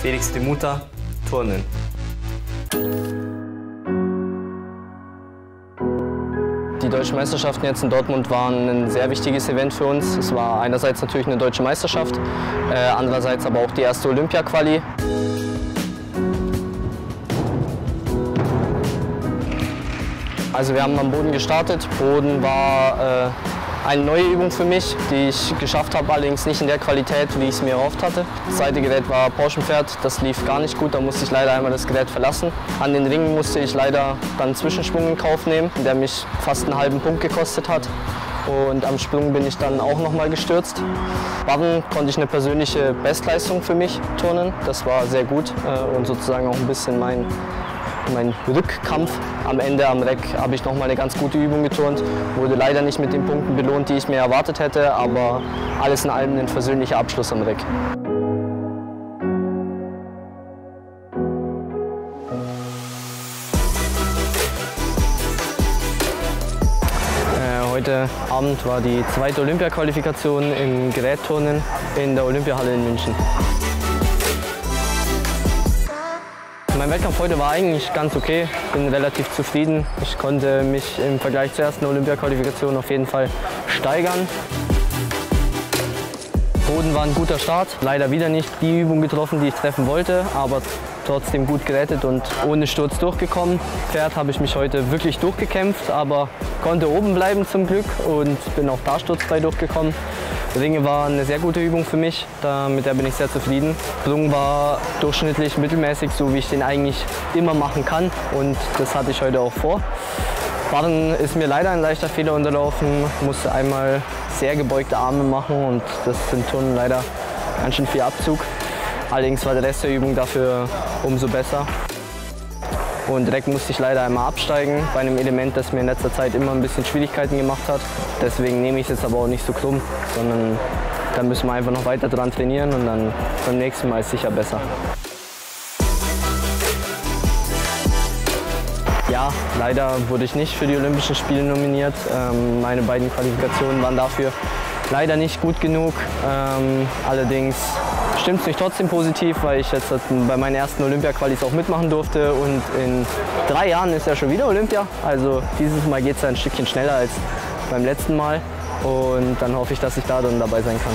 Felix Demuta, Turnen. Die deutschen Meisterschaften jetzt in Dortmund waren ein sehr wichtiges Event für uns. Es war einerseits natürlich eine deutsche Meisterschaft, andererseits aber auch die erste Olympia-Quali. Also wir haben am Boden gestartet. Boden war eine neue Übung für mich, die ich geschafft habe, allerdings nicht in der Qualität, wie ich es mir erhofft hatte. Das zweite Gerät war Pauschenpferd, das lief gar nicht gut, da musste ich leider einmal das Gerät verlassen. An den Ringen musste ich leider dann einen Zwischensprung in Kauf nehmen, der mich fast einen halben Punkt gekostet hat. Und am Sprung bin ich dann auch nochmal gestürzt. Barren konnte ich eine persönliche Bestleistung für mich turnen, das war sehr gut und sozusagen auch ein bisschen mein Rückkampf. Am Ende am Reck habe ich noch mal eine ganz gute Übung geturnt, wurde leider nicht mit den Punkten belohnt, die ich mir erwartet hätte, aber alles in allem ein versöhnlicher Abschluss am Reck. Heute Abend war die zweite Olympia-Qualifikation im Gerätturnen in der Olympiahalle in München. Mein Wettkampf heute war eigentlich ganz okay, bin relativ zufrieden. Ich konnte mich im Vergleich zur ersten Olympia-Qualifikation auf jeden Fall steigern. Boden war ein guter Start, leider wieder nicht die Übung getroffen, die ich treffen wollte, aber trotzdem gut gerettet und ohne Sturz durchgekommen. Pferd habe ich mich heute wirklich durchgekämpft, aber konnte oben bleiben zum Glück und bin auch da sturzfrei durchgekommen. Ringe war eine sehr gute Übung für mich, mit der bin ich sehr zufrieden. Sprung war durchschnittlich mittelmäßig, so wie ich den eigentlich immer machen kann und das hatte ich heute auch vor. Barren ist mir leider ein leichter Fehler unterlaufen, musste einmal sehr gebeugte Arme machen und das sind Turnen leider ganz schön viel Abzug. Allerdings war der Rest der Übung dafür umso besser. Und direkt musste ich leider einmal absteigen, bei einem Element, das mir in letzter Zeit immer ein bisschen Schwierigkeiten gemacht hat. Deswegen nehme ich es jetzt aber auch nicht so krumm, sondern da müssen wir einfach noch weiter dran trainieren und dann beim nächsten Mal ist sicher besser. Ja, leider wurde ich nicht für die Olympischen Spiele nominiert. Meine beiden Qualifikationen waren dafür leider nicht gut genug. Allerdings stimmt es mich trotzdem positiv, weil ich jetzt bei meinen ersten Olympia-Qualis auch mitmachen durfte und in 3 Jahren ist ja schon wieder Olympia. Also dieses Mal geht es ein Stückchen schneller als beim letzten Mal und dann hoffe ich, dass ich da dann dabei sein kann.